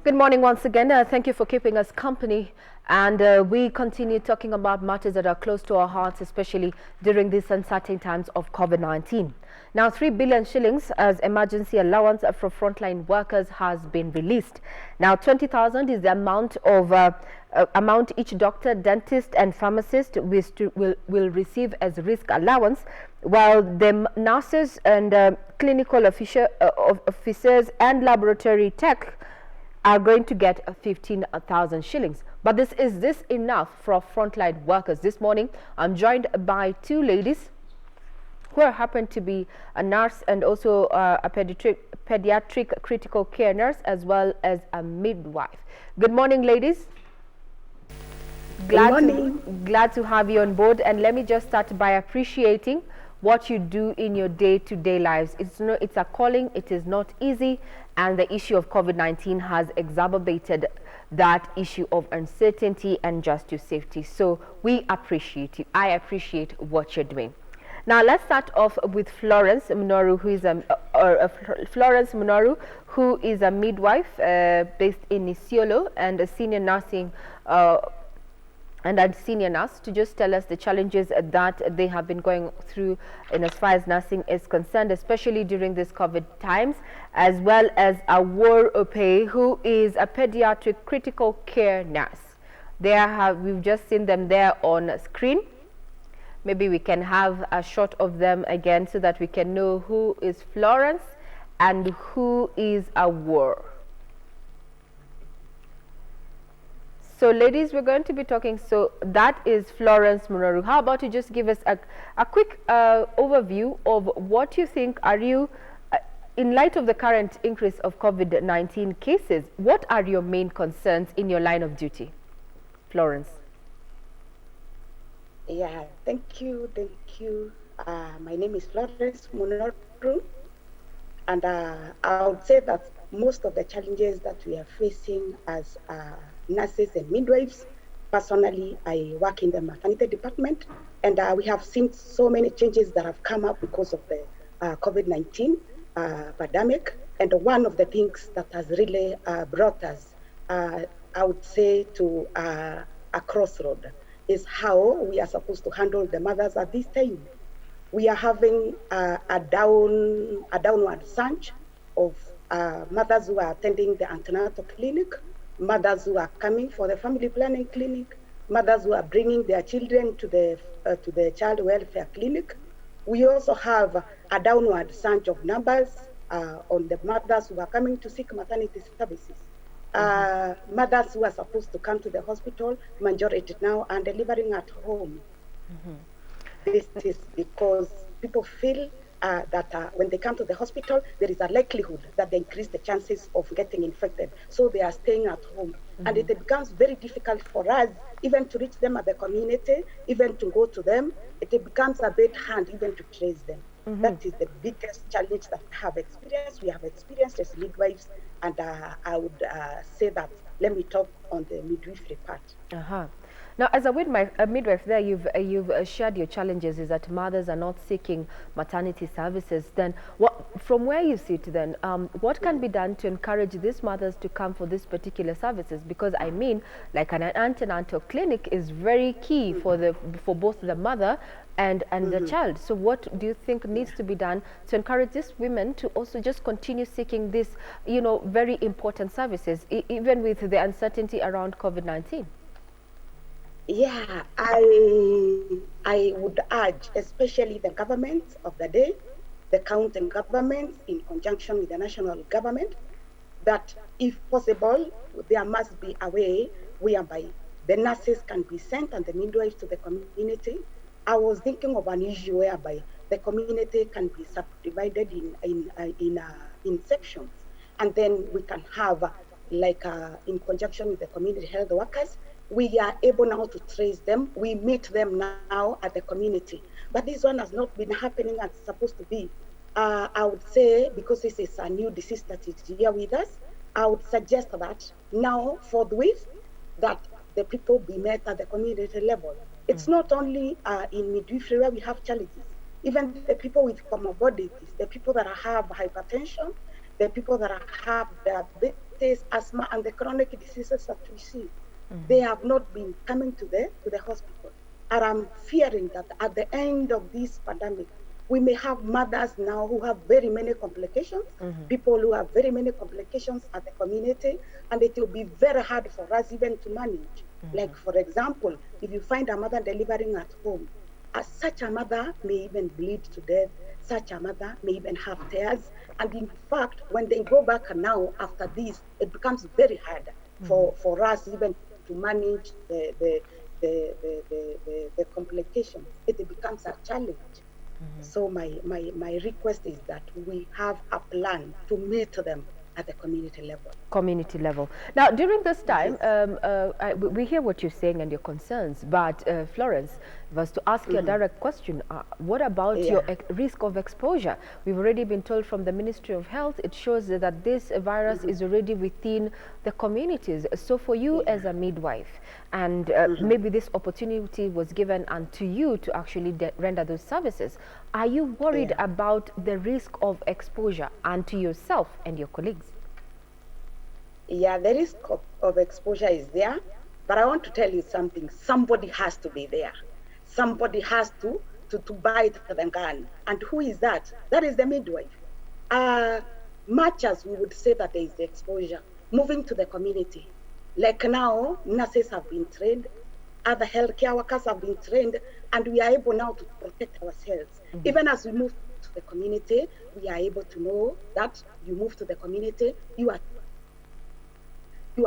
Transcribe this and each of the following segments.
Good morning once again. Thank you for keeping us company. And we continue talking about matters that are close to our hearts, especially during these uncertain times of COVID-19. Now, 3 billion shillings as emergency allowance for frontline workers has been released. Now, 20,000 is the amount each doctor, dentist and pharmacist will receive as risk allowance, while the nurses and clinical officers and laboratory tech are going to get 15,000 shillings. But is this enough for frontline workers? This morning, I'm joined by two ladies who happen to be a nurse and also a pediatric critical care nurse, as well as a midwife. Good morning, ladies. Glad to have you on board. And let me just start by appreciating what you do in your day-to-day lives. It's a calling. It is not easy, and the issue of COVID-19 has exacerbated that issue of uncertainty and just to safety. So we appreciate you. I appreciate what you're doing. Now let's start off with Florence Moon, who is a midwife based in Isiolo and a senior senior nurse, to just tell us the challenges that they have been going through in as far as nursing is concerned, especially during this COVID times, as well as Awuor Opee, who is a pediatric critical care nurse. We've just seen them there on screen. Maybe we can have a shot of them again so that we can know who is Florence and who is Awuor. So ladies, we're going to be talking, so that is Florence Moon. How about you just give us a quick overview of what you think, in light of the current increase of COVID-19 cases, what are your main concerns in your line of duty? Florence. Yeah, thank you. My name is Florence Moon, and I would say that most of the challenges that we are facing as nurses and midwives, personally, I work in the maternity department, and we have seen so many changes that have come up because of the COVID-19 pandemic. And one of the things that has really brought us, I would say, to a crossroad is how we are supposed to handle the mothers at this time. We are having a downward surge of mothers who are attending the antenatal clinic, mothers who are coming for the family planning clinic, mothers who are bringing their children to the child welfare clinic. We also have a downward surge of numbers on the mothers who are coming to seek maternity services. Mothers who are supposed to come to the hospital, majority now are delivering at home. This is because people feel that when they come to the hospital, there is a likelihood that they increase the chances of getting infected. So they are staying at home. And it becomes very difficult for us even to reach them at the community, even to go to them. It becomes a bit hard even to trace them. That is the biggest challenge that we have experienced as midwives. And I would say that, let me talk on the midwifery part. Now, as a midwife there, you've shared your challenges is that mothers are not seeking maternity services. Then, from where you sit then, what can be done to encourage these mothers to come for these particular services? Because I mean, like an antenatal clinic is very key for both the mother and the child. So what do you think needs to be done to encourage these women to also just continue seeking these, very important services, even with the uncertainty around COVID-19? Yeah, I would urge, especially the government of the day, the county governments in conjunction with the national government, that if possible, there must be a way whereby the nurses can be sent and the midwives to the community. I was thinking of an issue whereby the community can be subdivided in sections, and then we can have, in conjunction with the community health workers, we are able now to trace them. We meet them now at the community. But this one has not been happening as it's supposed to be. I would say, because this is a new disease that is here with us, I would suggest that now, forthwith, that the people be met at the community level. It's not only in midwifery where we have challenges. Even the people with comorbidities, the people that have hypertension, the people that have diabetes, diabetes, asthma, and the chronic diseases that we see. They have not been coming to the hospital. And I'm fearing that at the end of this pandemic, we may have mothers now who have very many complications, people who have very many complications at the community, and it will be very hard for us even to manage. Like, for example, if you find a mother delivering at home, such a mother may even bleed to death, such a mother may even have tears. And in fact, when they go back now after this, it becomes very hard for us even to manage the complications. It becomes a challenge. So my request is that we have a plan to meet them at the community level. Community level. Now, during this time, we hear what you're saying and your concerns, but Florence, was to ask you a direct question. What about your risk of exposure? We've already been told from the Ministry of Health, it shows that this virus is already within the communities. So for you as a midwife, and maybe this opportunity was given unto you to actually render those services, are you worried about the risk of exposure and to yourself and your colleagues? Yeah, the risk of exposure is there, but I want to tell you something. Somebody has to be there. Somebody has to bite the gun. And who is that? That is the midwife. Much as we would say that there is the exposure, moving to the community. Like now, nurses have been trained, other healthcare workers have been trained, and we are able now to protect ourselves. Even as we move to the community, we are able to know that you move to the community, you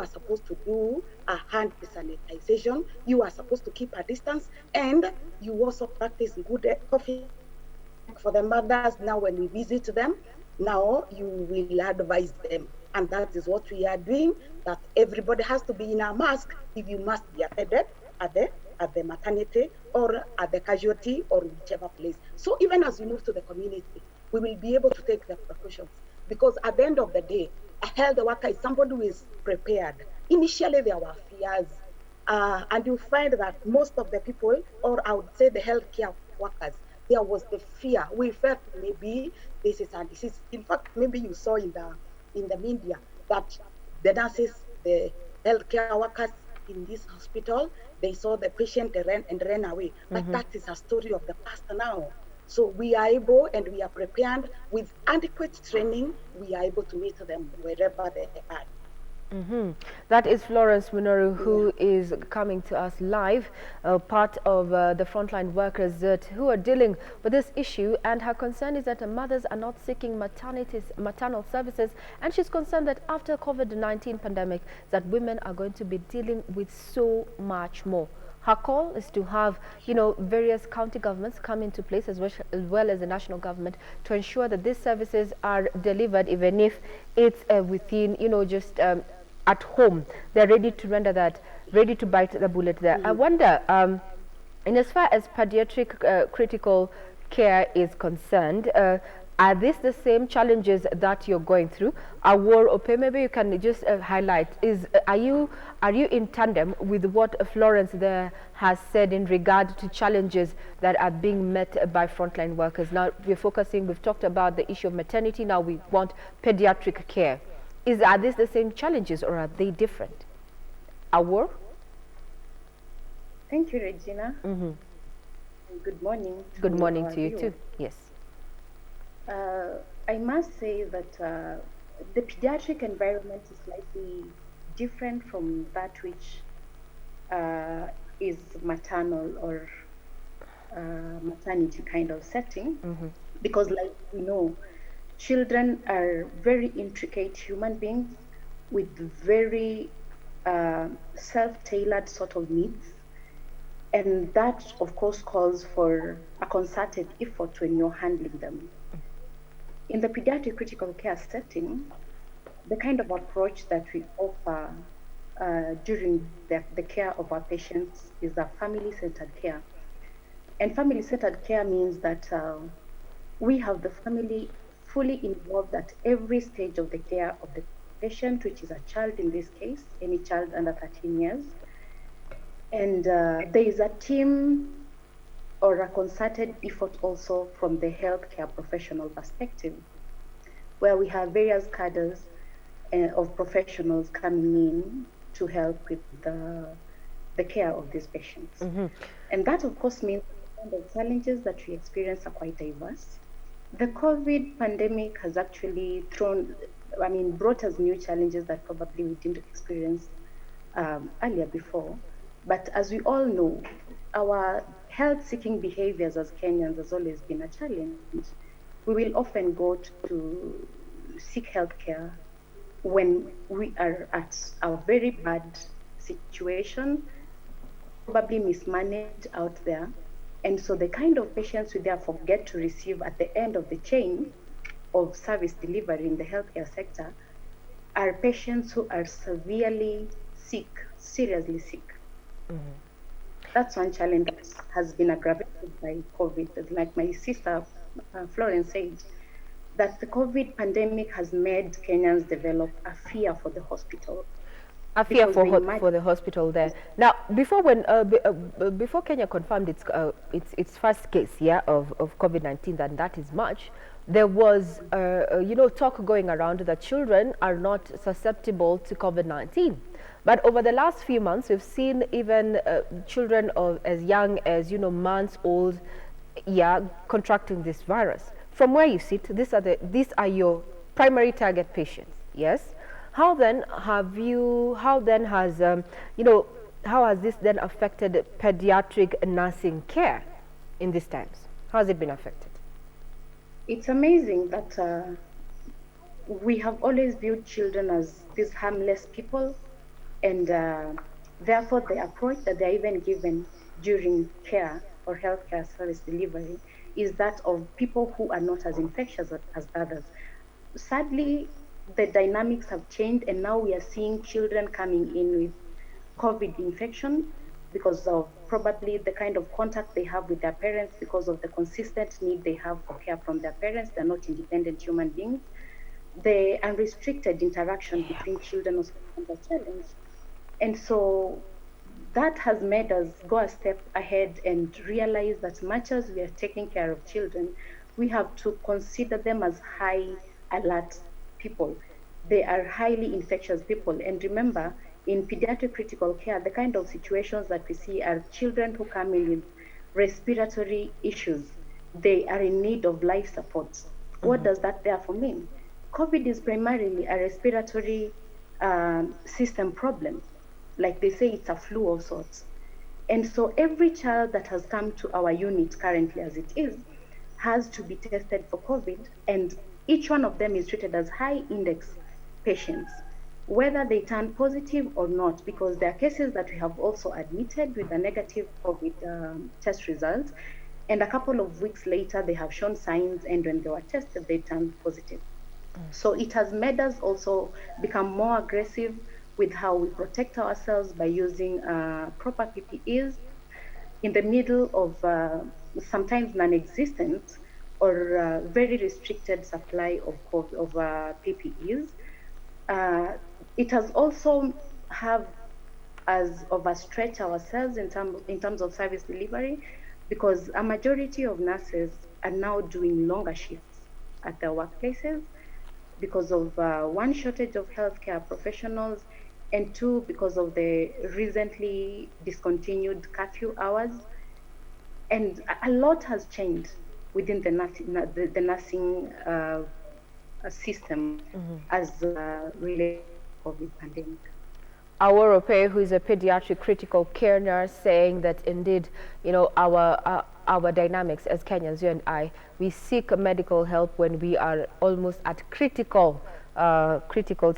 are supposed to do a hand sanitization, you are supposed to keep a distance, and you also practice good coffee for the mothers. Now when we visit them, now you will advise them. And that is what we are doing, that everybody has to be in a mask if you must be attended at the maternity or at the casualty or whichever place. So even as we move to the community, we will be able to take the precautions, because at the end of the day, a health worker is somebody who is prepared. Initially, there were fears, and you find that most of the people, or I would say the healthcare workers, there was the fear. We felt maybe this is a disease. In fact, maybe you saw in the media that the nurses, the healthcare workers in this hospital, they saw the patient and ran away. But that is a story of the past now. So we are able and we are prepared with adequate training. We are able to meet them wherever they are. That is Florence Munoru, who is coming to us live, part of the frontline workers who are dealing with this issue. And her concern is that mothers are not seeking maternal services, and she's concerned that after COVID-19 pandemic, that women are going to be dealing with so much more. Her call is to have, various county governments come into place as well as the national government to ensure that these services are delivered, even if it's within, just at home. They're ready to render that, ready to bite the bullet there. I wonder, in as far as pediatric critical care is concerned, are these the same challenges that you're going through? Awuor, Opee, maybe you can just highlight, are you in tandem with what Florence there has said in regard to challenges that are being met by frontline workers? Now we've talked about the issue of maternity, now we want pediatric care. Are these the same challenges or are they different? Awuor? Thank you, Regina. Good morning. Good morning to you too. Yes. I must say that the pediatric environment is slightly different from that which is maternal or maternity kind of setting, because like we know, children are very intricate human beings with very self-tailored sort of needs. And that, of course, calls for a concerted effort when you're handling them. In the pediatric critical care setting, the kind of approach that we offer during the care of our patients is a family-centered care. And family-centered care means that we have the family fully involved at every stage of the care of the patient, which is a child in this case, any child under 13 years. And there is a team or a concerted effort also from the healthcare professional perspective, where we have various cadres of professionals coming in to help with the care of these patients. And that, of course, means the kind of challenges that we experience are quite diverse. The COVID pandemic has actually brought us new challenges that probably we didn't experience earlier before. But as we all know, our health-seeking behaviors as Kenyans has always been a challenge. We will often go to seek healthcare when we are at a very bad situation, probably mismanaged out there. And so the kind of patients we therefore get to receive at the end of the chain of service delivery in the healthcare sector are patients who are severely sick, seriously sick. That's one challenge that has been aggravated by COVID. Like my sister Florence said, that the COVID pandemic has made Kenyans develop a fear for the hospital. A fear for the hospital there. Now, before Kenya confirmed its first case, of COVID-19, and that is March, there was talk going around that children are not susceptible to COVID-19. But over the last few months, we've seen even children as young as months old, contracting this virus. From where you sit, these are your primary target patients. Yes. How has this then affected pediatric nursing care in these times? How has it been affected? It's amazing that we have always viewed children as these harmless people, and therefore the approach that they're even given during care or healthcare service delivery is that of people who are not as infectious as others. Sadly, the dynamics have changed, and now we are seeing children coming in with COVID infection because of probably the kind of contact they have with their parents, because of the consistent need they have for care from their parents. They're not independent human beings. The unrestricted interaction between children is a challenge. And so that has made us go a step ahead and realize that much as we are taking care of children, we have to consider them as high alert people. They are highly infectious people. And remember, in pediatric critical care, the kind of situations that we see are children who come in with respiratory issues. They are in need of life support. What does that therefore mean? COVID is primarily a respiratory system problem. Like they say, it's a flu of sorts. And so every child that has come to our unit currently as it is has to be tested for COVID, and each one of them is treated as high index patients, whether they turn positive or not, because there are cases that we have also admitted with a negative COVID test result, and a couple of weeks later they have shown signs, and when they were tested they turned positive. So it has made us also become more aggressive with how we protect ourselves by using proper PPEs in the middle of sometimes non-existent or very restricted supply of PPEs. It has also have us overstretch ourselves in terms of service delivery, because a majority of nurses are now doing longer shifts at their workplaces because of one, shortage of healthcare professionals, and two, because of the recently discontinued curfew hours. And a lot has changed within the nursing system as related to COVID pandemic. Awuor Opee, who is a pediatric critical care nurse, saying that indeed, our dynamics as Kenyans, you and I, we seek medical help when we are almost at critical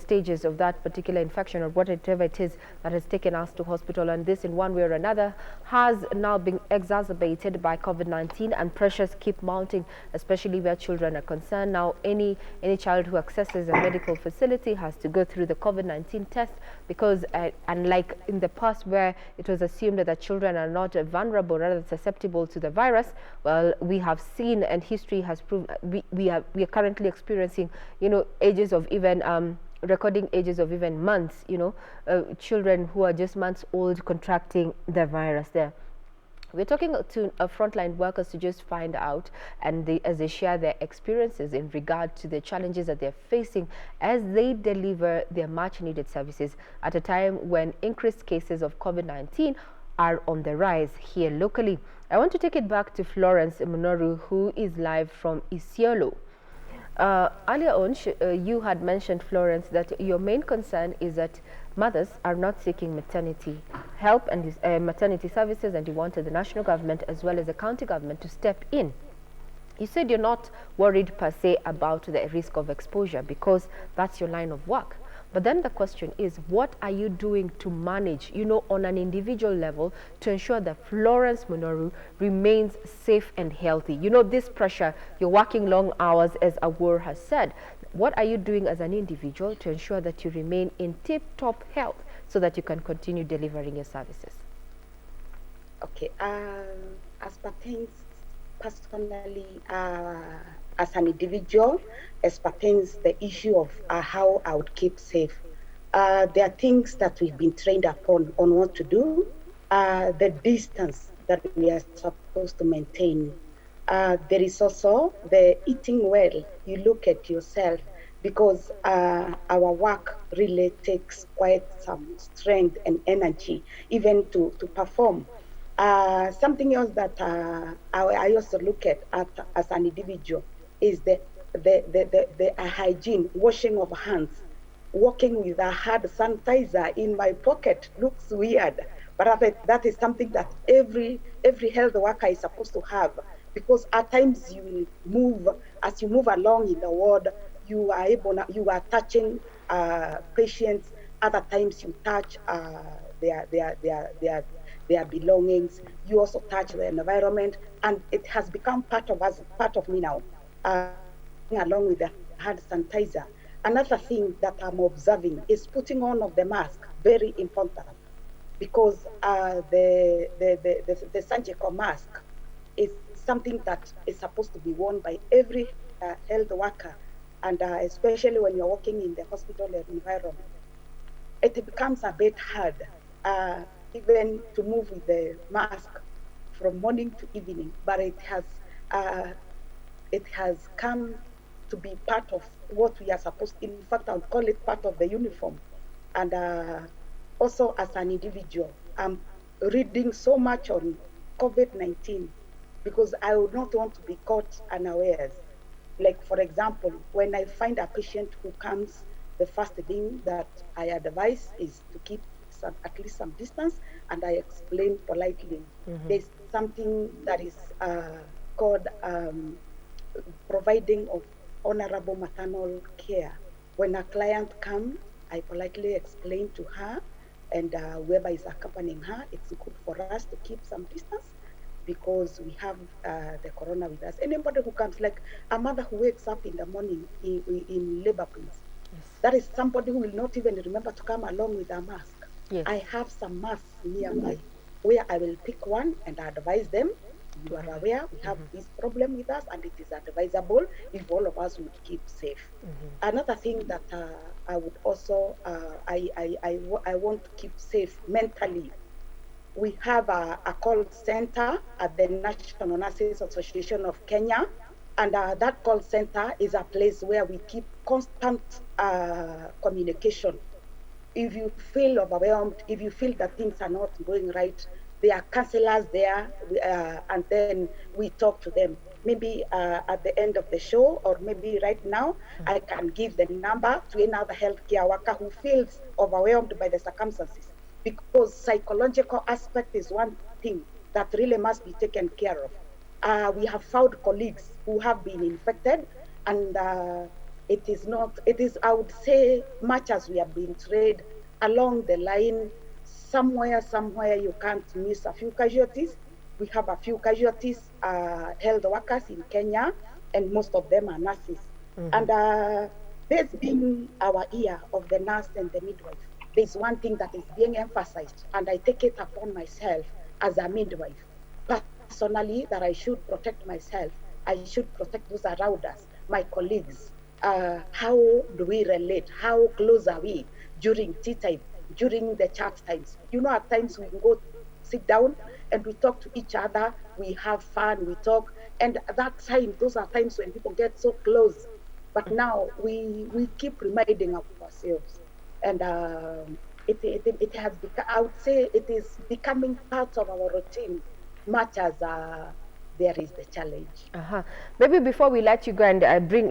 stages of that particular infection or whatever it is that has taken us to hospital, and this in one way or another has now been exacerbated by COVID-19, and pressures keep mounting, especially where children are concerned. Now any child who accesses a medical facility has to go through the COVID-19 test, because unlike in the past where it was assumed that children are not vulnerable, rather susceptible to the virus, well, we have seen, and history has proved, we are currently experiencing ages of even recording ages of even months, children who are just months old contracting the virus there. We're talking to frontline workers to just find out, and as they share their experiences in regard to the challenges that they're facing as they deliver their much needed services at a time when increased cases of COVID-19 are on the rise here locally. I want to take it back to Florence Munoru, who is live from Isiolo. Earlier on, you had mentioned, Florence, that your main concern is that mothers are not seeking maternity help and maternity services, and you wanted the national government as well as the county government to step in. You said you're not worried per se about the risk of exposure because that's your line of work. But then the question is, what are you doing to manage, on an individual level, to ensure that Florence Moon remains safe and healthy? This pressure, you're working long hours, as Awuor has said. What are you doing as an individual to ensure that you remain in tip-top health so that you can continue delivering your services? Okay, as pertains personally, as an individual, as pertains the issue of how I would keep safe, there are things that we've been trained upon on what to do, the distance that we are supposed to maintain. There is also the eating well. You look at yourself, because our work really takes quite some strength and energy, even to perform. Something else that I also look at as an individual is the hygiene, washing of hands. Walking with a hard sanitizer in my pocket looks weird, but that is something that every health worker is supposed to have, because at times you will move, as you move along in the ward, you are touching patients. Other times you touch their belongings. You also touch the environment, and it has become part of us, part of me now. Along with the hand sanitizer. Another thing that I'm observing is putting on of the mask. Very important, because the surgical mask is something that is supposed to be worn by every health worker, and especially when you're working in the hospital environment, it becomes a bit hard, even to move with the mask from morning to evening. But it has come to be part of what we are supposed. In fact, I would call it part of the uniform. And also, as an individual, I'm reading so much on COVID-19, because I would not want to be caught unawares. Like, for example, when I find a patient who comes, the first thing that I advise is to keep at least some distance, and I explain politely. Mm-hmm. There's something that is called providing of honorable maternal care. When a client comes, I politely explain to her, and whoever is accompanying her, it's good for us to keep some distance, because we have the corona with us. Anybody who comes, like a mother who wakes up in the morning in labor pains, yes, that is somebody who will not even remember to come along with a mask. Yes. I have some masks nearby where I will pick one and advise them. You are aware we have this problem with us, and it is advisable if all of us would keep safe. Another thing that I would also I want to keep safe mentally. We have a call center at the National Nurses Association of Kenya, and that call center is a place where we keep constant communication. If you feel overwhelmed, if you feel that things are not going right, there are counselors there, and then we talk to them. Maybe at the end of the show, or maybe right now, I can give the number to another healthcare worker who feels overwhelmed by the circumstances, because psychological aspect is one thing that really must be taken care of. We have found colleagues who have been infected, and it is, I would say, much as we have been trained along the line, somewhere you can't miss a few casualties. We have a few casualties, health workers in Kenya, and most of them are nurses. And this being our year of the nurse and the midwife, there's one thing that is being emphasized, and I take it upon myself as a midwife, personally, that I should protect myself. I should protect those around us, my colleagues. How do we relate? How close are we during tea time, during the chat times? At times we can go sit down and we talk to each other, we have fun, we talk. And at that time, those are times when people get so close. But now we keep reminding ourselves. And it has become, I would say it is becoming part of our routine, much as there is the challenge. Maybe before we let you go and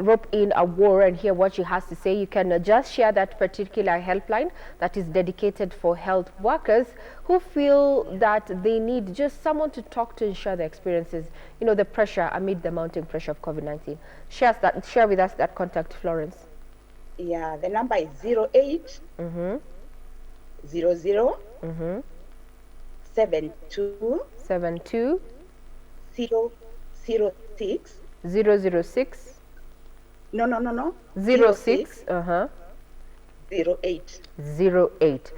rope in Awuor and hear what she has to say, you can just share that particular helpline that is dedicated for health workers who feel that they need just someone to talk to and share their experiences, the pressure amid the mounting pressure of COVID-19. Share with us that contact, Florence. Yeah, the number is 08 00 72 72 006 006 no 06 08 08 0 08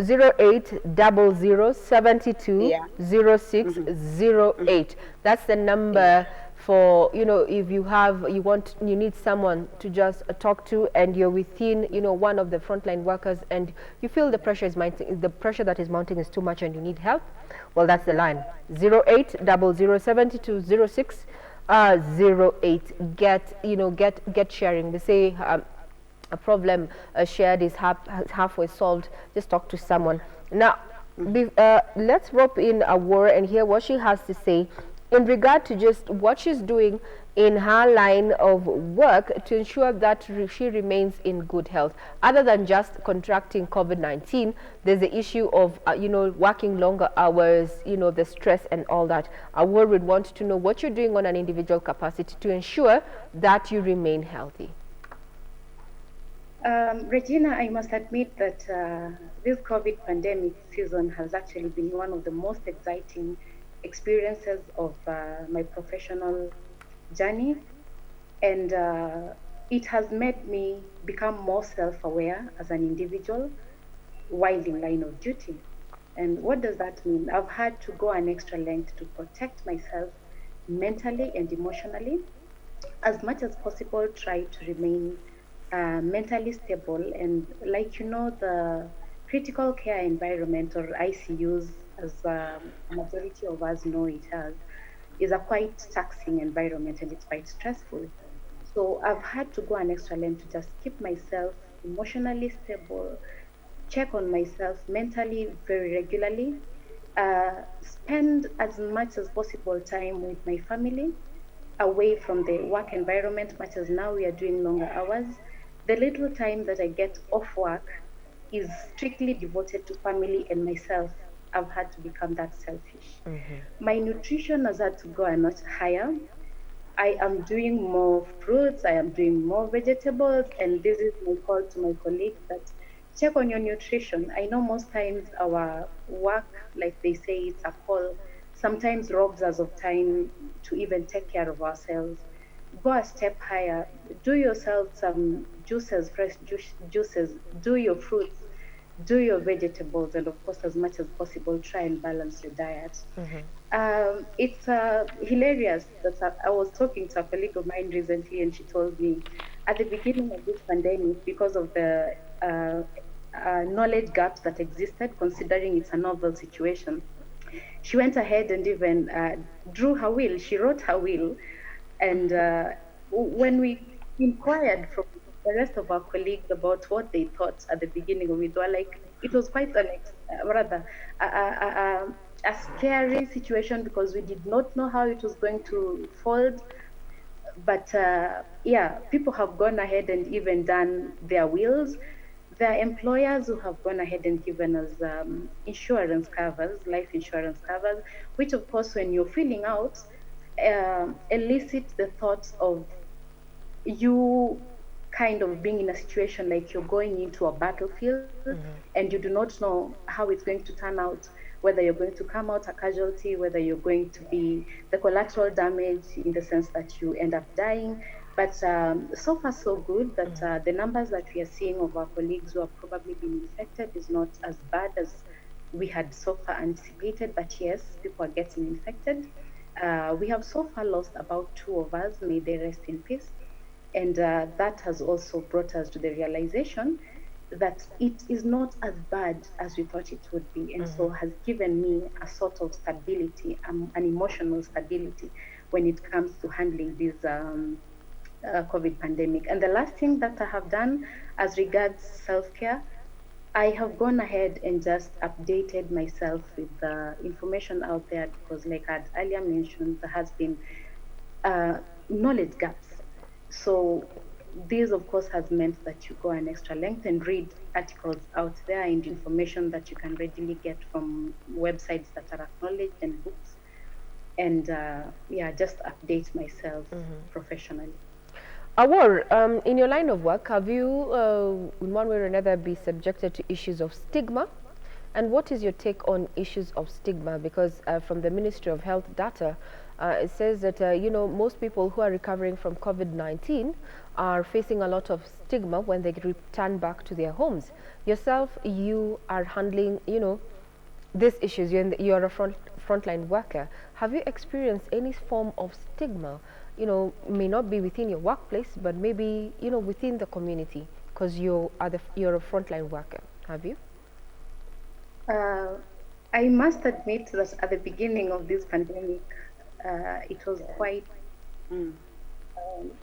00 72 06 08. That's the number for, if you need someone to just talk to, and you're within, one of the frontline workers, and you feel the pressure that is mounting is too much and you need help. Well, that's the line, 08 00 72 06 08. Get sharing. They say a problem shared is halfway solved. Just talk to someone. Now, let's rope in Awuor and hear what she has to say in regard to just what she's doing in her line of work to ensure that she remains in good health. Other than just contracting COVID-19, there's the issue of, working longer hours, the stress and all that. Awuor would want to know what you're doing on an individual capacity to ensure that you remain healthy. Regina, I must admit that this COVID pandemic season has actually been one of the most exciting experiences of my professional journey, and it has made me become more self-aware as an individual while in line of duty. And what does that mean? I've had to go an extra length to protect myself mentally and emotionally. As much as possible, try to remain mentally stable, and the critical care environment, or ICUs, as a majority of us know it as, is a quite taxing environment, and it's quite stressful. So I've had to go an extra length to just keep myself emotionally stable, check on myself mentally very regularly, spend as much as possible time with my family, away from the work environment, much as now we are doing longer hours. The little time that I get off work is strictly devoted to family and myself. I've had to become that selfish. My nutrition has had to go a notch higher. I am doing more fruits, I am doing more vegetables, and this is my call to my colleagues that check on your nutrition. I know most times our work, like they say, it's a call, sometimes robs us of time to even take care of ourselves. Go a step higher. Do yourself some juices, fresh juices. Do your fruits. Do your vegetables, and of course, as much as possible, try and balance your diet. It's hilarious that I was talking to a colleague of mine recently, and she told me at the beginning of this pandemic, because of the knowledge gaps that existed, considering it's a novel situation, she went ahead and even drew her will. She wrote her will. And when we inquired from the rest of our colleagues about what they thought at the beginning of it, were like, it was quite a scary situation, because we did not know how it was going to fold. But people have gone ahead and even done their wills. There are employers who have gone ahead and given us insurance covers, life insurance covers, which of course, when you're filling out, elicit the thoughts of you kind of being in a situation like you're going into a battlefield, and you do not know how it's going to turn out, whether you're going to come out a casualty, whether you're going to be the collateral damage in the sense that you end up dying. But so far so good that the numbers that we are seeing of our colleagues who have probably been infected is not as bad as we had so far anticipated. But yes, people are getting infected. We have so far lost about 2 of us, may they rest in peace. And that has also brought us to the realization that it is not as bad as we thought it would be, and so has given me a sort of stability, an emotional stability when it comes to handling this COVID pandemic. And the last thing that I have done as regards self-care, I have gone ahead and just updated myself with the information out there because, like I had earlier mentioned, there has been knowledge gaps. So this, of course, has meant that you go an extra length and read articles out there and information that you can readily get from websites that are acknowledged and books, and just update myself professionally. Awuor, in your line of work, have you, in one way or another, be subjected to issues of stigma? And what is your take on issues of stigma? Because from the Ministry of Health data, it says that, most people who are recovering from COVID-19 are facing a lot of stigma when they return back to their homes. Yourself, you are handling, these issues. You're a frontline worker. Have you experienced any form of stigma? May not be within your workplace, but maybe, within the community, because you're a frontline worker. Have you? I must admit that at the beginning of this pandemic, it was quite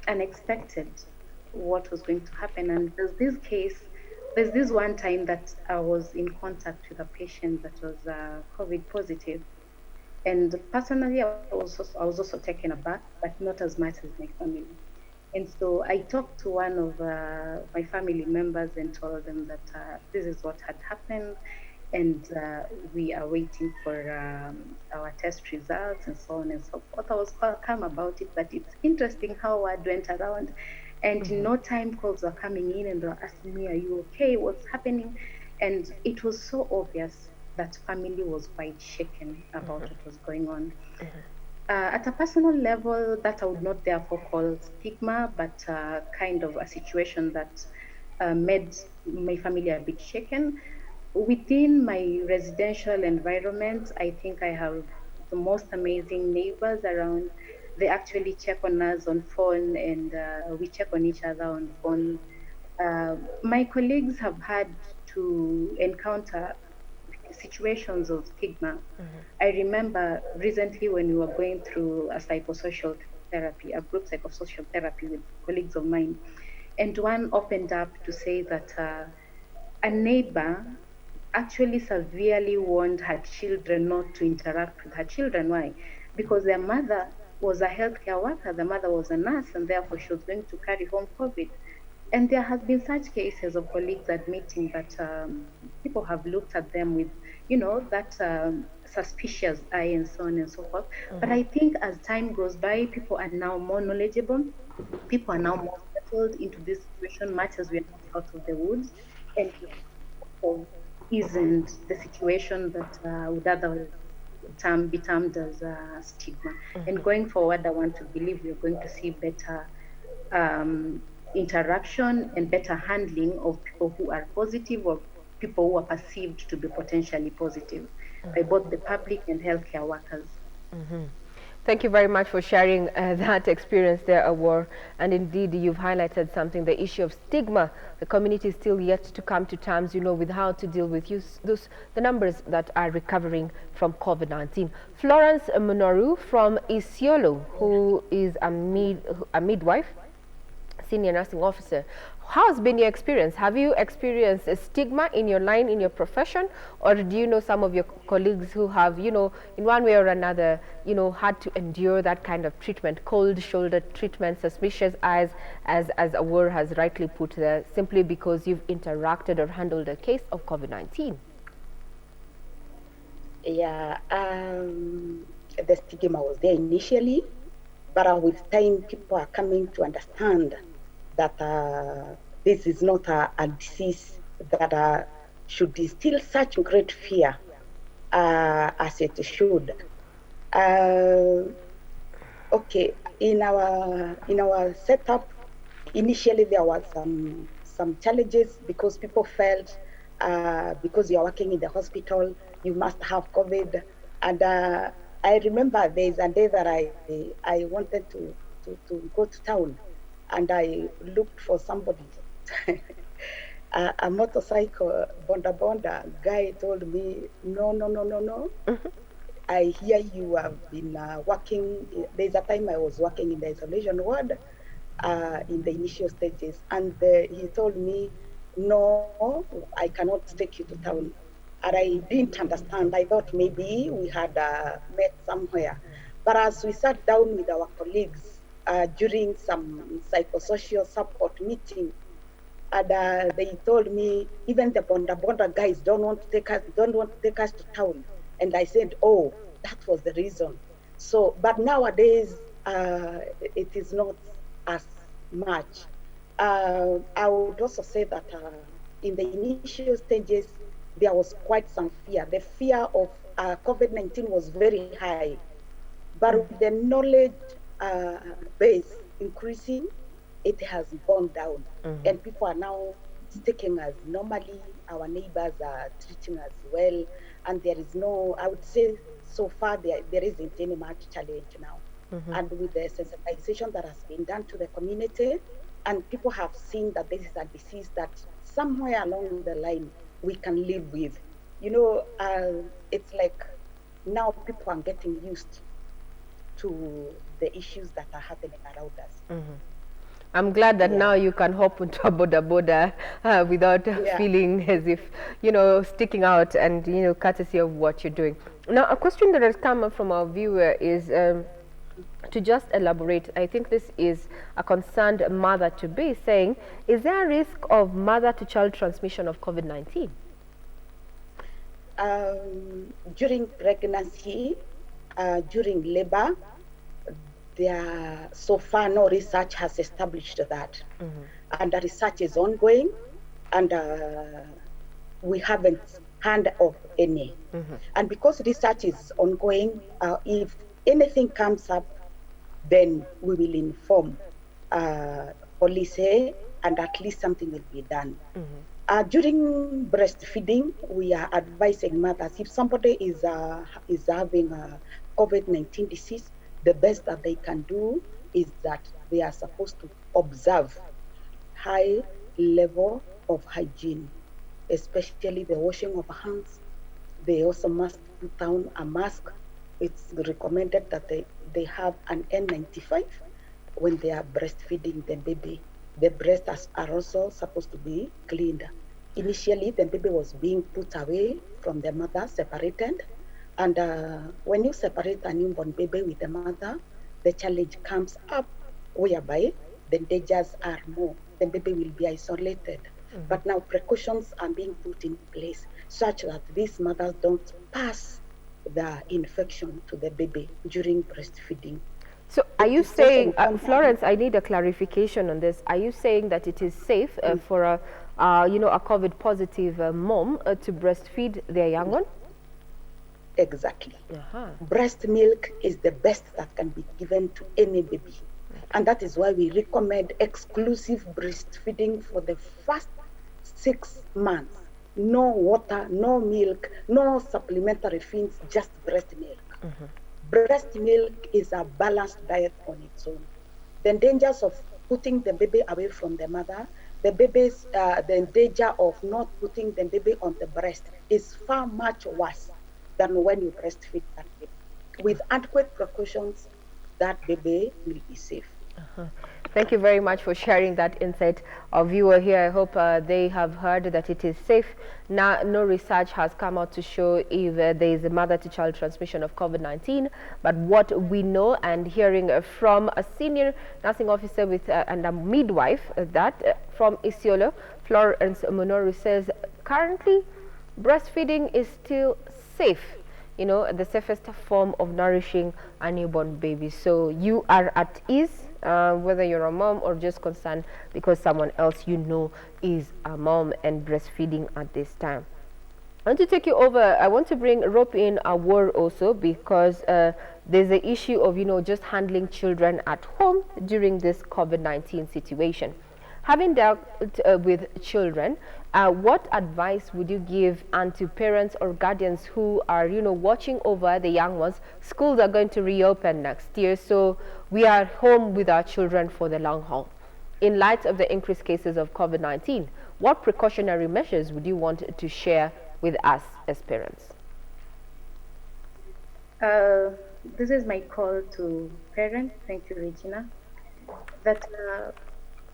unexpected what was going to happen. And there's this one time that I was in contact with a patient that was COVID positive. And personally, I was also taken aback, but not as much as my family. And so I talked to one of my family members and told them that this is what had happened, and we are waiting for our test results and so on and so forth. I was quite calm about it, but it's interesting how word went around. And in no time, calls were coming in and they were asking me, "Are you okay? What's happening?" And it was so obvious that family was quite shaken about what was going on. At a personal level, that I would not therefore call stigma, but kind of a situation that made my family a bit shaken. Within my residential environment, I think I have the most amazing neighbors around. They actually check on us on phone, and we check on each other on phone. My colleagues have had to encounter situations of stigma. I remember recently when we were going through a psychosocial therapy, a group psychosocial therapy with colleagues of mine, and one opened up to say that a neighbor actually severely warned her children not to interact with her children. Why? Because their mother was a healthcare worker, the mother was a nurse, and therefore she was going to carry home COVID. And there has been such cases of colleagues admitting that people have looked at them with, that suspicious eye and so on and so forth. But I think as time goes by, people are now more knowledgeable. People are now more settled into this situation, much as we are not out of the woods. And isn't the situation that would otherwise be termed as stigma. And going forward, I want to believe we're going to see better interaction and better handling of people who are positive or people who are perceived to be potentially positive by both the public and healthcare workers. Thank you very much for sharing that experience there, Awuor. And indeed, you've highlighted something, the issue of stigma. The community is still yet to come to terms, with how to deal with the numbers that are recovering from COVID-19. Florence Munoru from Isiolo, who is a midwife, senior nursing officer. How has been your experience? Have you experienced a stigma in your line, in your profession, or do you know some of your colleagues who have, in one way or another, had to endure that kind of treatment, cold shoulder treatment, suspicious eyes, as Awuor has rightly put there, simply because you've interacted or handled a case of COVID-19? Yeah, the stigma was there initially, but with time, people are coming to understand that this is not a disease that should instill such great fear as it should. Okay, in our setup, initially there was some challenges because people felt because you're working in the hospital, you must have COVID. And I remember there's a day that I wanted to go to town, and I looked for somebody a motorcycle bonda guy told me, no, no, no, no, no. I hear you have been working. There's a time I was working in the isolation ward in the initial stages, and he told me, no, I cannot take you to town. And I didn't understand. I thought maybe we had met somewhere. But as we sat down with our colleagues during some psychosocial support meeting, and they told me even the bonda guys don't want to take us to town. And I said, oh, that was the reason. So, but nowadays it is not as much. I would also say that in the initial stages there was quite some fear. The fear of COVID-19 was very high, but with the knowledge base increasing, it has gone down, and people are now taking us normally. Our neighbors are treating us well, and there is no, I would say, so far there isn't any much challenge now. And with the sensitization that has been done to the community, and people have seen that this is a disease that somewhere along the line we can live with. You know, it's like now people are getting used to the issues that are happening around us. I'm glad that now you can hop into a boda without feeling as if, you know, sticking out, and, you know, courtesy of what you're doing. Now, a question that has come up from our viewer is to just elaborate. I think this is a concerned mother-to-be saying, is there a risk of mother-to-child transmission of COVID-19? During pregnancy, during labor, so far no research has established that. And the research is ongoing, and we haven't heard of any. And because research is ongoing, if anything comes up, then we will inform police, and at least something will be done. During breastfeeding, we are advising mothers, if somebody is having a COVID-19 disease, the best that they can do is that they are supposed to observe high level of hygiene, especially the washing of hands. They also must put down a mask. It's recommended that they have an N95 when they are breastfeeding the baby. The breasts are also supposed to be cleaned. Initially, the baby was being put away from the mother, separated. And when you separate a newborn baby with the mother, the challenge comes up whereby the dangers are more. The baby will be isolated. But now precautions are being put in place such that these mothers don't pass the infection to the baby during breastfeeding. So are you saying, Florence, I need a clarification on this. Are you saying that it is safe for a COVID positive mom to breastfeed their young one? Exactly. Breast milk is the best that can be given to any baby. And that is why we recommend exclusive breastfeeding for the first 6 months. No water, no milk, no supplementary feeds, just breast milk. Breast milk is a balanced diet on its own. The dangers of putting the baby away from the mother, the danger of not putting the baby on the breast is far much worse than when you breastfeed that baby. With adequate precautions, that baby will be safe. Thank you very much for sharing that insight. Our viewer here, I hope they have heard that it is safe. Now, no research has come out to show if there is a mother-to-child transmission of COVID-19, but what we know, and hearing from a senior nursing officer with and a midwife, from Isiolo, Florence Munoru, says currently breastfeeding is still safe, you know, the safest form of nourishing a newborn baby. So you are at ease, whether you're a mom or just concerned because someone else you know is a mom and breastfeeding at this time. I want to take you over. I want to bring Rope in Awuor also, because there's the issue of, you know, just handling children at home during this COVID-19 situation. Having dealt with children, what advice would you give to parents or guardians who are, you know, watching over the young ones? Schools are going to reopen next year, so we are home with our children for the long haul. in light of the increased cases of COVID-19, what precautionary measures would you want to share with us as parents? This is my call to parents. Thank you, Regina. That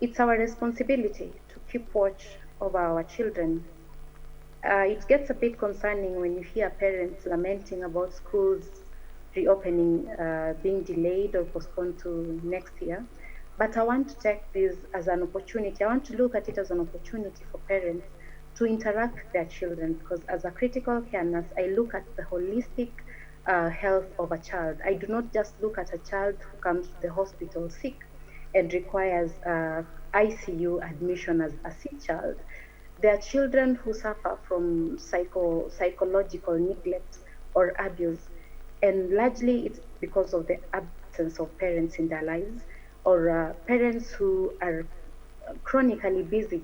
it's our responsibility to keep watch over our children. It gets a bit concerning when you hear parents lamenting about schools reopening being delayed or postponed to next year. But I want to take this as an opportunity. I want to look at it as an opportunity for parents to interact with their children, because as a critical care nurse, I look at the holistic health of a child. I do not just look at a child who comes to the hospital sick and requires ICU admission as a sick child. There are children who suffer from psychological neglect or abuse, and largely it's because of the absence of parents in their lives, or parents who are chronically busy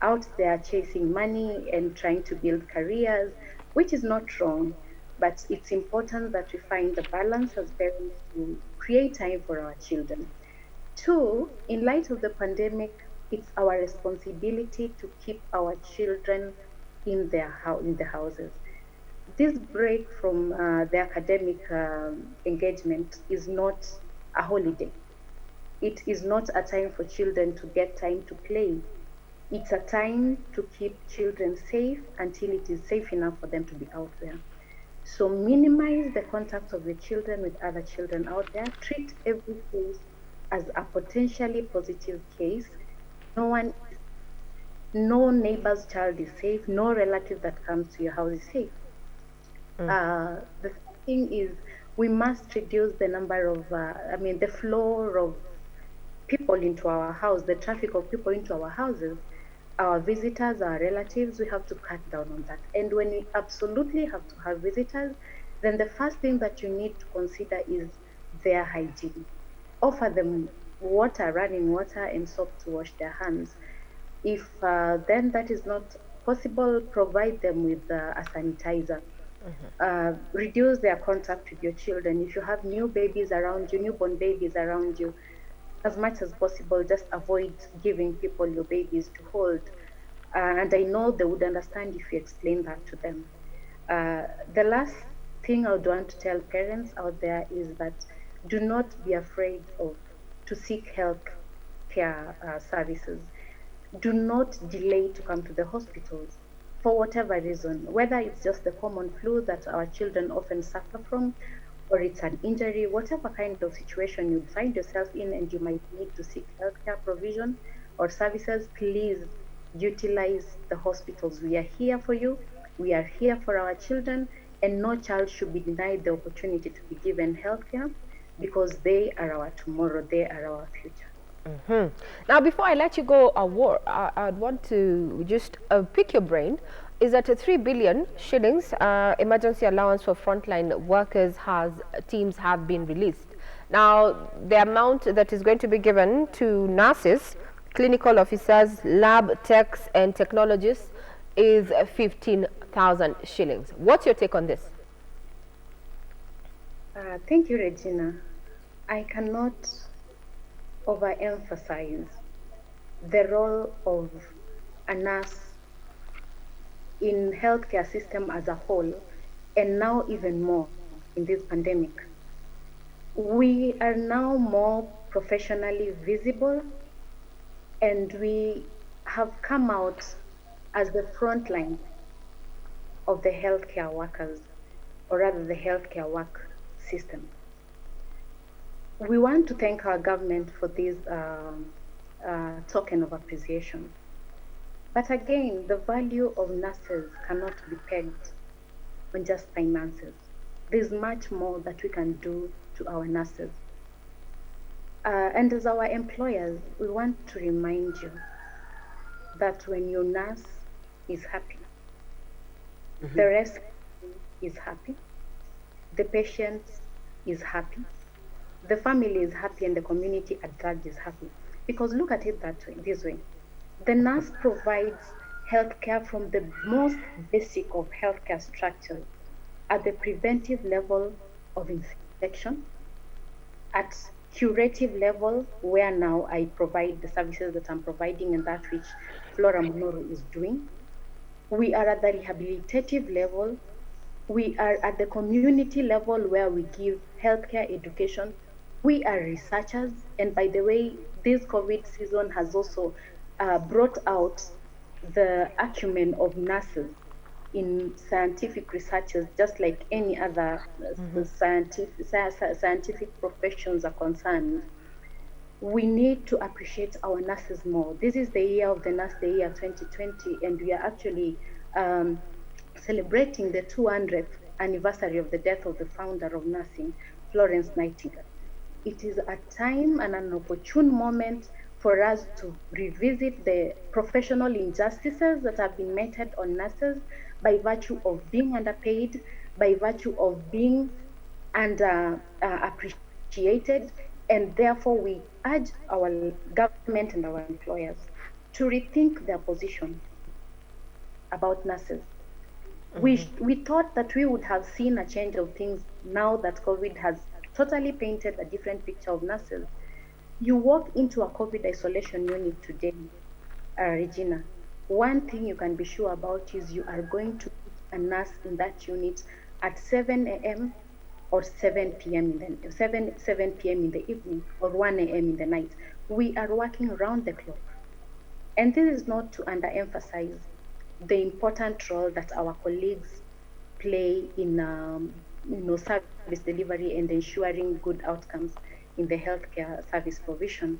out there chasing money and trying to build careers, which is not wrong, but it's important that we find the balance as parents to create time for our children. Two, in light of the pandemic, it's our responsibility to keep our children in the houses. This break from the academic engagement is not a holiday. It is not a time for children to get time to play. It's a time to keep children safe until it is safe enough for them to be out there. So minimize the contact of the children with other children out there. Treat every case as a potentially positive case. No neighbor's child is safe. No relative that comes to your house is safe. The thing is, we must reduce the number of, the flow of people into our house, the traffic of people into our houses, our visitors, our relatives. We have to cut down on that. And when you absolutely have to have visitors, then the first thing that you need to consider is their hygiene. Offer them water, running water, and soap to wash their hands. If then that is not possible, provide them with a sanitizer. Reduce their contact with your children. If you have new babies around you, newborn babies around you, as much as possible, just avoid giving people your babies to hold. And I know they would understand if you explain that to them. The last thing I would want to tell parents out there is that do not be afraid to seek health care services. Do not delay to come to the hospitals for whatever reason, whether it's just the common flu that our children often suffer from, or it's an injury, whatever kind of situation you find yourself in and you might need to seek healthcare provision or services, please utilize the hospitals. We are here for you. We are here for our children, and no child should be denied the opportunity to be given healthcare, because they are our tomorrow, they are our future. Now, before I let you go, Awuor, I'd want to just pick your brain. Is that a 3 billion shillings emergency allowance for frontline workers teams have been released. Now, the amount that is going to be given to nurses, clinical officers, lab techs and technologists is 15,000 shillings. What's your take on this? Thank you, Regina. I cannot overemphasize the role of a nurse in healthcare system as a whole, and now even more in this pandemic. We are now more professionally visible, and we have come out as the front line of the healthcare workers, or rather the healthcare work system. We want to thank our government for this token of appreciation. But again, the value of nurses cannot be pegged on just finances. There's much more that we can do to our nurses. And as our employers, we want to remind you that when your nurse is happy, the rest is happy, the patient is happy, the family is happy, and the community at large is happy. Because look at it this way. The nurse provides healthcare from the most basic of healthcare structures at the preventive level of infection, at curative level, where now I provide the services that I'm providing and that which Munoru is doing. We are at the rehabilitative level. We are at the community level where we give healthcare education. We are researchers. And by the way, this COVID season has also brought out the acumen of nurses in scientific researches, just like any other scientific professions are concerned. We need to appreciate our nurses more. This is the year of the nurse, the year 2020, and we are actually celebrating the 200th anniversary of the death of the founder of nursing, Florence Nightingale. It is a time and an opportune moment for us to revisit the professional injustices that have been meted on nurses by virtue of being underpaid, by virtue of being underappreciated, and therefore we urge our government and our employers to rethink their position about nurses. We thought that we would have seen a change of things now that COVID has totally painted a different picture of nurses. You walk into a COVID isolation unit today, Regina, one thing you can be sure about is you are going to put a nurse in that unit at 7 a.m. or 7 p.m. in the 7 p.m. in the evening or 1 a.m. in the night. We are working around the clock. And this is not to underemphasize the important role that our colleagues play in service delivery and ensuring good outcomes in the healthcare service provision.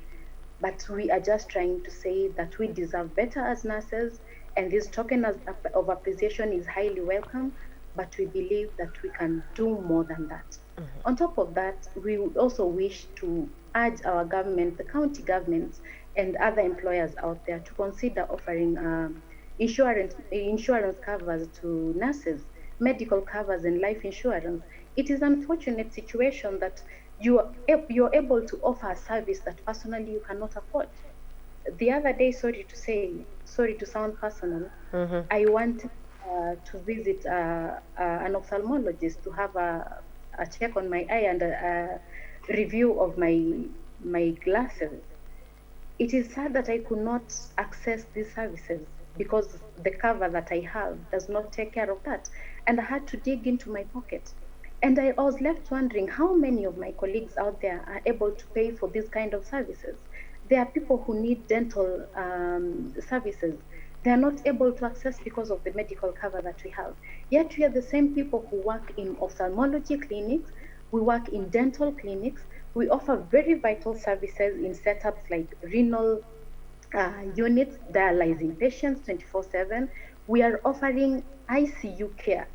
But we are just trying to say that we deserve better as nurses, and this token of appreciation is highly welcome, but we believe that we can do more than that. On top of that, we would also wish to urge our government, the county governments, and other employers out there to consider offering insurance covers to nurses, medical covers and life insurance. It is an unfortunate situation that you're able to offer a service that personally you cannot afford. The other day, sorry to sound personal, I wanted to visit an ophthalmologist to have a check on my eye and a review of my glasses. It is sad that I could not access these services because the cover that I have does not take care of that. And I had to dig into my pocket. And I was left wondering how many of my colleagues out there are able to pay for these kind of services. There are people who need dental services. They are not able to access because of the medical cover that we have. Yet we are the same people who work in ophthalmology clinics, we work in dental clinics, we offer very vital services in setups like renal units, dialyzing patients 24/7. We are offering ICU care,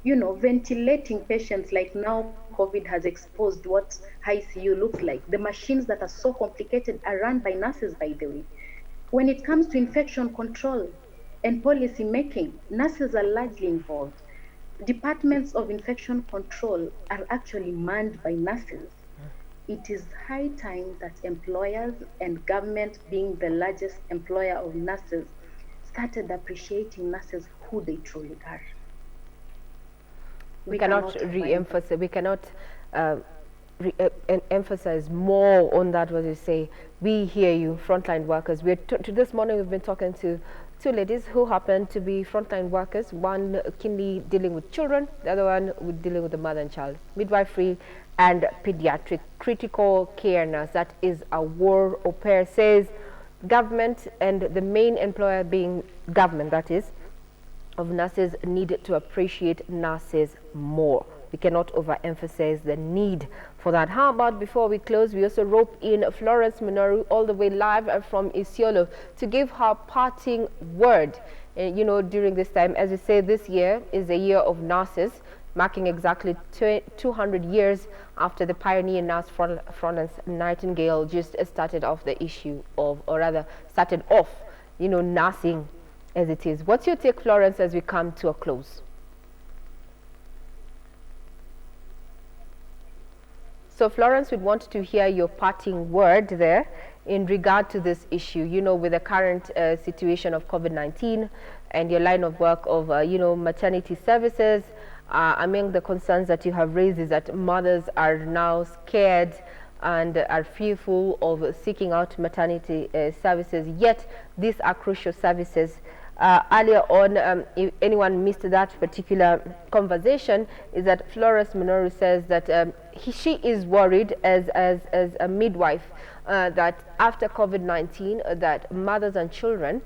ventilating patients. Like now, COVID has exposed what ICU looks like. The machines that are so complicated are run by nurses, by the way. When it comes to infection control and policy making, nurses are largely involved. Departments of infection control are actually manned by nurses. It is high time that employers and government, being the largest employer of nurses, started appreciating nurses who they truly are. We cannot re-emphasize. We cannot emphasize more on that. What you say, we hear you, frontline workers. To this morning we've been talking to two ladies who happen to be frontline workers. One keenly dealing with children, the other one dealing with the mother and child, midwifery and pediatric critical care nurse. That is Awuor. Opee says government and the main employer being government, that is, of nurses, need to appreciate nurses more. We cannot overemphasize the need for that. How about, before we close, we also rope in Florence Moon all the way live from Isiolo to give her parting word. During this time, as you say, this year is a year of nurses, marking exactly 200 years after the pioneer nurse Florence Nightingale just started off the issue of, or rather started off, nursing as it is. What's your take, Florence, as we come to a close? So, Florence, we'd want to hear your parting word there in regard to this issue, with the current situation of COVID-19 and your line of work of, maternity services. Among the concerns that you have raised is that mothers are now scared and are fearful of seeking out maternity services, yet these are crucial services. Earlier on, if anyone missed that particular conversation, is that Florence Moon says that she is worried as a midwife that after COVID-19 that mothers and children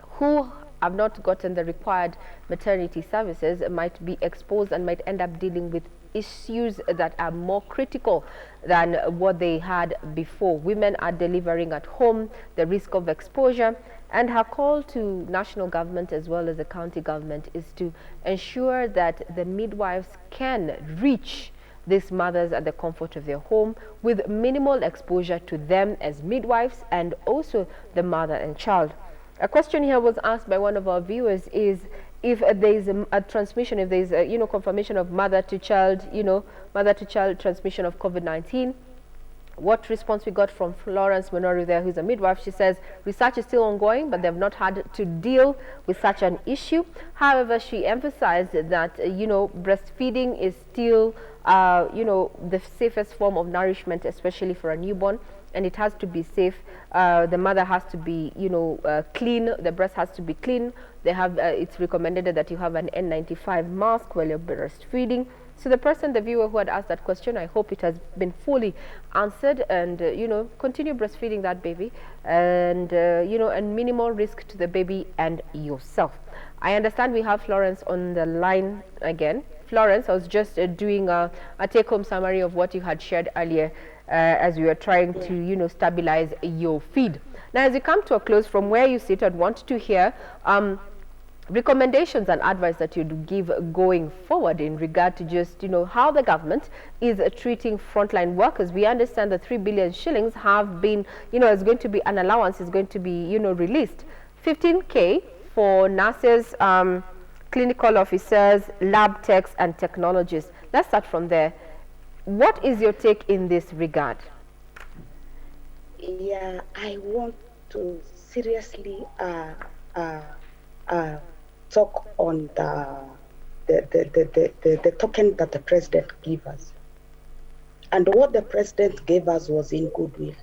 who have not gotten the required maternity services might be exposed and might end up dealing with issues that are more critical than what they had before. Women are delivering at home, the risk of exposure, and her call to national government as well as the county government is to ensure that the midwives can reach these mothers at the comfort of their home with minimal exposure to them as midwives and also the mother and child. A question here was asked by one of our viewers is if there is a transmission, if there is a, confirmation of mother to child transmission of COVID-19. What response we got from Florence Moon there, who's a midwife. She says research is still ongoing, but they've not had to deal with such an issue. However, she emphasized that breastfeeding is still the safest form of nourishment, especially for a newborn, and it has to be safe. The mother has to be clean, the breast has to be clean. They have it's recommended that you have an N95 mask while you're breastfeeding. So the viewer who had asked that question, I hope it has been fully answered, and continue breastfeeding that baby, and and minimal risk to the baby and yourself. I understand we have Florence on the line again. Florence, I was just doing a take-home summary of what you had shared earlier as we were trying to stabilize your feed. Now, as you come to a close, from where you sit, I'd want to hear recommendations and advice that you'd give going forward in regard to just how the government is treating frontline workers. We understand that 3 billion shillings have been is going to be an allowance, is going to be released. 15K for nurses, clinical officers, lab techs and technologists. Let's start from there. What is your take in this regard? Yeah, I want to seriously talk on the token that the president gave us. And what the president gave us was in goodwill.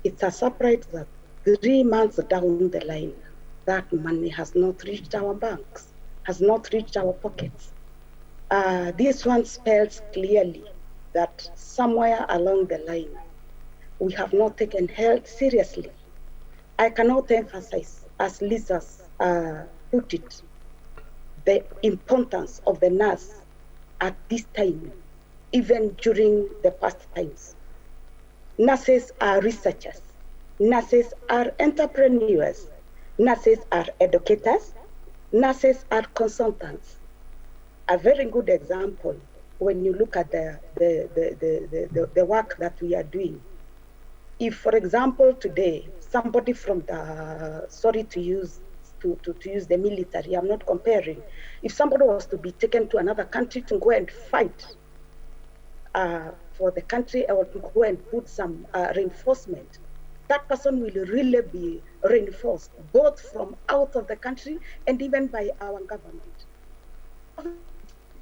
It's a surprise that 3 months down the line, that money has not reached our banks, has not reached our pockets. This one spells clearly that somewhere along the line, we have not taken health seriously. I cannot emphasize, as Lisa's put it, the importance of the nurse at this time, even during the past times. Nurses are researchers, nurses are entrepreneurs, nurses are educators, nurses are consultants. A very good example when you look at the work that we are doing. If, for example, today, somebody from the, sorry to use the military, I'm not comparing. If somebody was to be taken to another country to go and fight for the country or to go and put some reinforcement, that person will really be reinforced, both from out of the country and even by our government.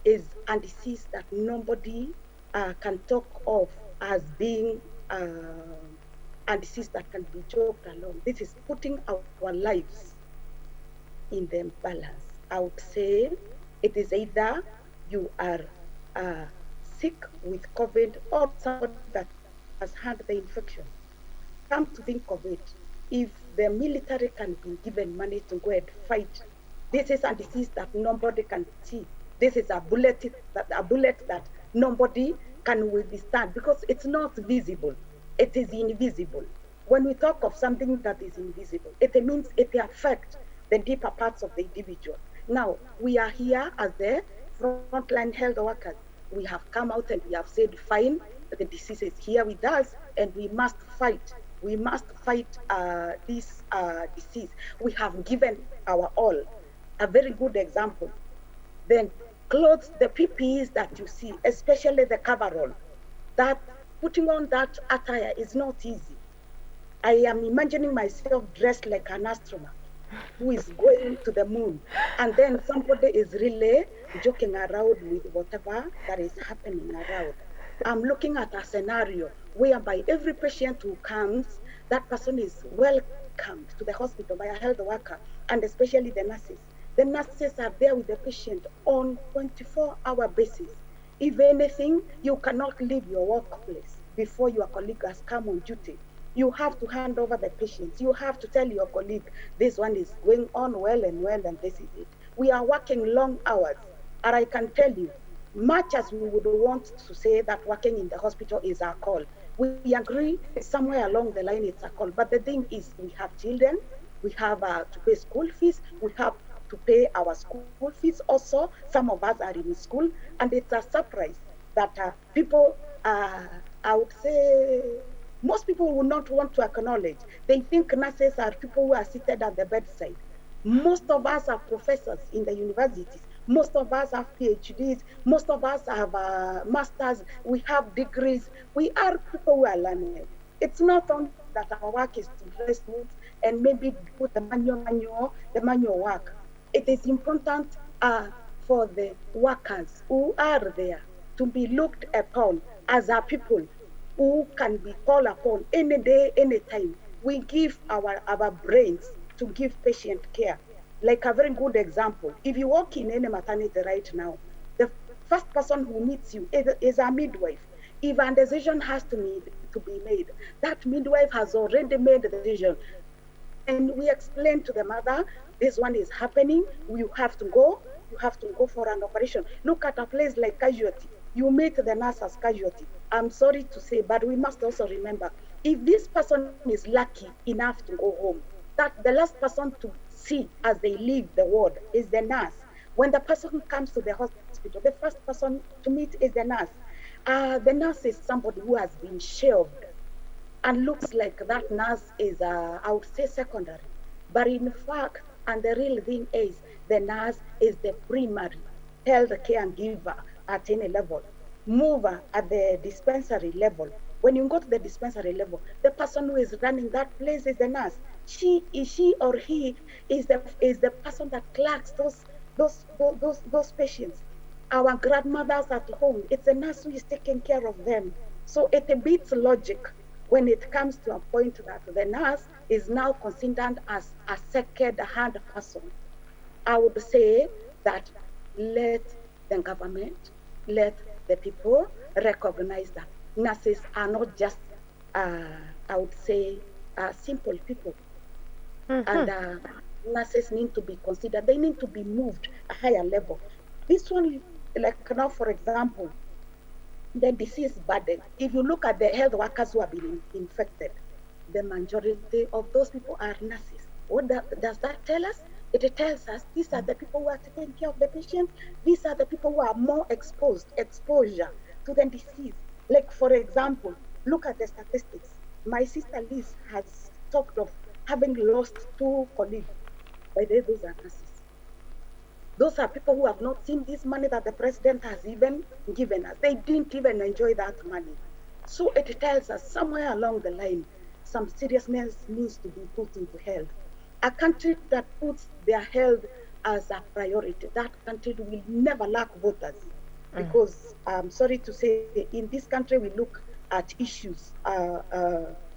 Is a disease that nobody can talk of as being a disease that can be joked along. This is putting our lives in the balance. I would say it is either you are sick with COVID or somebody that has had the infection. Come to think of it, if the military can be given money to go and fight, this is a disease that nobody can see. This is a bullet that nobody can withstand because it's not visible. It is invisible. When we talk of something that is invisible, it means it affects the deeper parts of the individual. Now, we are here as the frontline health workers. We have come out and we have said, fine, the disease is here with us and we must fight. We must fight this disease. We have given our all. A very good example. Then clothes, the PPEs that you see, especially the coverall, that putting on that attire is not easy. I am imagining myself dressed like an astronaut who is going to the moon, and then somebody is really joking around with whatever that is happening around. I'm looking at a scenario whereby every patient who comes, that person is welcomed to the hospital by a health worker, and especially the nurses. The nurses are there with the patient on 24-hour basis. If anything, you cannot leave your workplace before your colleague has come on duty. You have to hand over the patients. You have to tell your colleague, this one is going on well, and this is it. We are working long hours. And I can tell you, much as we would want to say that working in the hospital is our call, we agree somewhere along the line it's a call. But the thing is, we have children, we have to pay school fees, we have to pay our school fees also. Some of us are in school, and it's a surprise that people, I would say, most people will not want to acknowledge. They think nurses are people who are seated at the bedside. Most of us are professors in the universities. Most of us have PhDs. Most of us have masters. We have degrees. We are people who are learned. It's not only that our work is to dress suits and maybe do the manual work. It is important for the workers who are there to be looked upon as our people who can be called upon any day, any time. We give our brains to give patient care. Like a very good example, if you walk in any maternity right now, the first person who meets you is a midwife. If a decision has to be made, that midwife has already made the decision. And we explain to the mother, this one is happening, you have to go for an operation. Look at a place like casualty. You meet the nurse as casualty. I'm sorry to say, but we must also remember, if this person is lucky enough to go home, that the last person to see as they leave the ward is the nurse. When the person comes to the hospital, the first person to meet is the nurse. The nurse is somebody who has been shelved and looks like that nurse is, I would say, secondary. But in fact, and the real thing is, the nurse is the primary health care giver at any level. Mover at the dispensary level. When you go to the dispensary level, the person who is running that place is the nurse. She or he is the person that clerks those patients. Our grandmothers at home, it's a nurse who is taking care of them. So it beats logic when it comes to a point that the nurse is now considered as a second-hand person. I would say that let the government, let the people recognize that nurses are not just, I would say, simple people. And nurses need to be considered. They need to be moved a higher level. This one, like now, for example, the disease burden. If you look at the health workers who have been infected, the majority of those people are nurses. What does that tell us? It tells us these are the people who are taking care of the patient. These are the people who are more exposure to the disease. Like, for example, look at the statistics. My sister Liz has talked of having lost 2 colleagues. By the way, those are nurses. Those are people who have not seen this money that the president has even given us. They didn't even enjoy that money. So it tells us somewhere along the line, some seriousness needs to be put into health. A country that puts their health as a priority, that country will never lack voters. Because I'm sorry to say, in this country, we look at issues.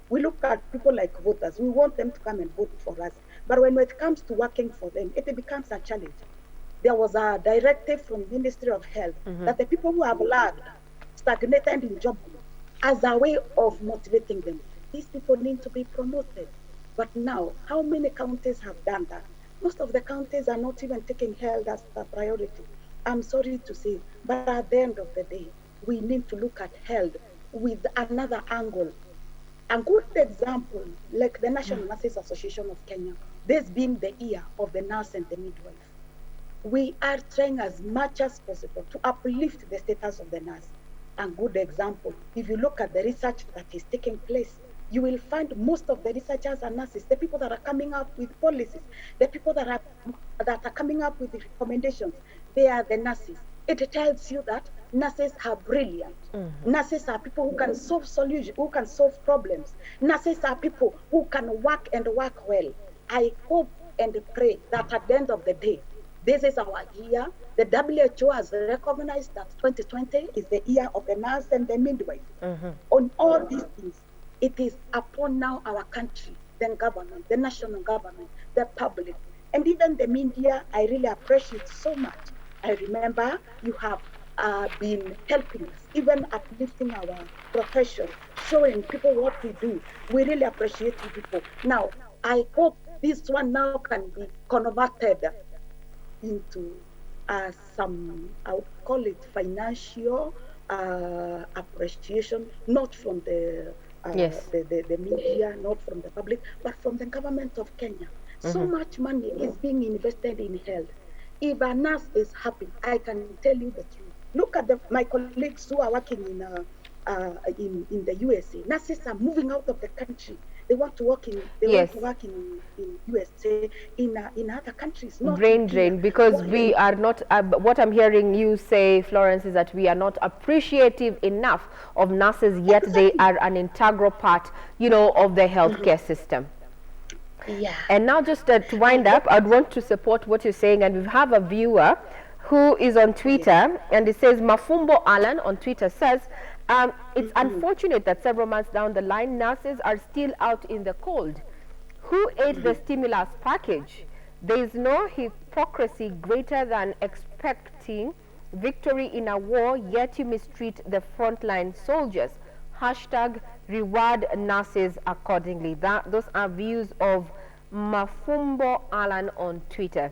We look at people like voters. We want them to come and vote for us. But when it comes to working for them, it becomes a challenge. There was a directive from the Ministry of Health that the people who have lagged, stagnated in job, as a way of motivating them, these people need to be promoted. But now, how many counties have done that? Most of the counties are not even taking health as a priority. I'm sorry to say, but at the end of the day, we need to look at health with another angle. A good example, like the National Nurses Association of Kenya, this being the year of the nurse and the midwife. We are trying as much as possible to uplift the status of the nurse. A good example, if you look at the research that is taking place, you will find most of the researchers are nurses, the people that are coming up with policies, the people that are coming up with the recommendations, they are the nurses. It tells you that nurses are brilliant. Nurses are people who can solve solutions, who can solve problems. Nurses are people who can work and work well. I hope and pray that at the end of the day, This is our year. The WHO has recognized that 2020 is the year of the nurse and the midwife. On all these things, it is upon now our country, the government, the national government, the public, and even the media. I really appreciate so much. I remember you have been helping us, even uplifting our profession, showing people what we do. We really appreciate you people. Now, I hope this one now can be converted into some, I would call it financial appreciation, not from the media, not from the public, but from the government of Kenya. So much money is being invested in health. If a nurse is happy, I can tell you the truth. Look at my colleagues who are working in the USA. Nurses are moving out of the country. They want to work in USA, in other countries. Not brain drain, because we are not, what I'm hearing you say, Florence, is that we are not appreciative enough of nurses, yet they are an integral part, you know, of the healthcare system. Yeah. And now just to wind up, I'd want to support what you're saying, and we have a viewer who is on Twitter, and it says, Mafumbo Alan on Twitter says, it's unfortunate that several months down the line, nurses are still out in the cold. Who ate the stimulus package? There is no hypocrisy greater than expecting victory in a war, yet you mistreat the frontline soldiers. Hashtag reward nurses accordingly. Those are views of Mafumbo Alan on Twitter.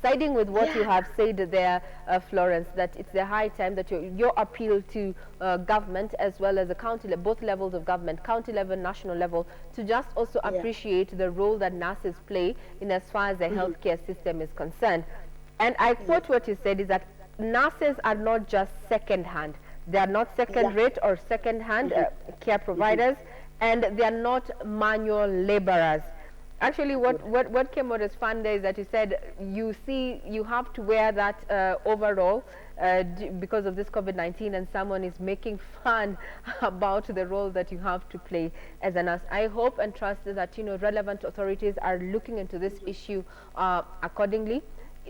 Siding with what you have said there, Florence, that it's the high time that your appeal to government as well as the county, both levels of government, county level, national level, to just also appreciate the role that nurses play in as far as the healthcare system is concerned. And I thought what you said is that nurses are not just second-hand. They are not second-rate or second-hand care providers, and they are not manual laborers. Actually, what came out as fun there is that you said you have to wear that overall because of this COVID-19, and someone is making fun about the role that you have to play as a nurse. I hope and trust that relevant authorities are looking into this issue accordingly.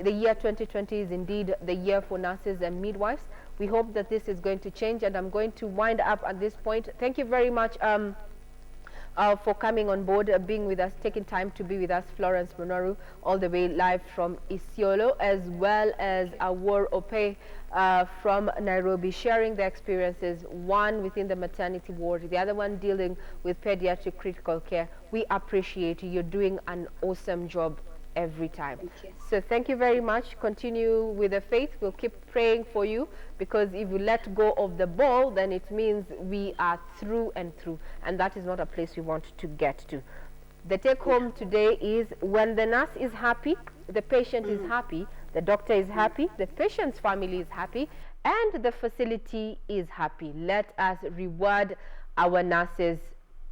The year 2020 is indeed the year for nurses and midwives. We hope that this is going to change, and I'm going to wind up at this point. Thank you very much for coming on board, being with us, taking time to be with us, Florence Munoru, all the way live from Isiolo, as well as Awuor Opee from Nairobi, sharing their experiences, one within the maternity ward, the other one dealing with pediatric critical care. We appreciate you. You're doing an awesome job every time. So thank you very much. Continue with the faith. We'll keep praying for you, because if you let go of the ball, then it means we are through and through, and that is not a place we want to get to. The take home today is, when the nurse is happy, the patient is happy, the doctor is happy, the patient's family is happy, and the facility is happy. Let us reward our nurses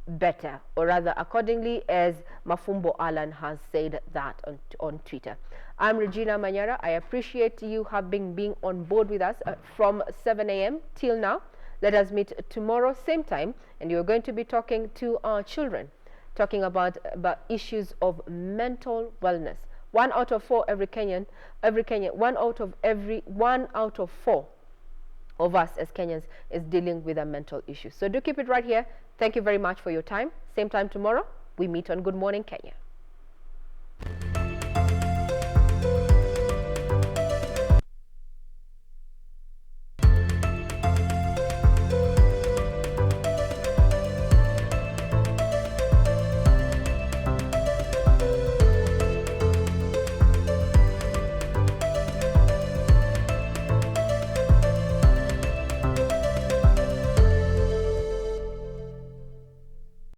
better, or rather accordingly, as Mafumbo Alan has said that on Twitter. I'm Regina Manyara. I appreciate you being on board with us from 7 a.m. till now. Let us meet tomorrow same time, and you're going to be talking to our children, talking about issues of mental wellness. 1 out of 4 one out of 4 of us as Kenyans is dealing with a mental issue. So do keep it right here. Thank you very much for your time. Same time tomorrow, we meet on Good Morning Kenya.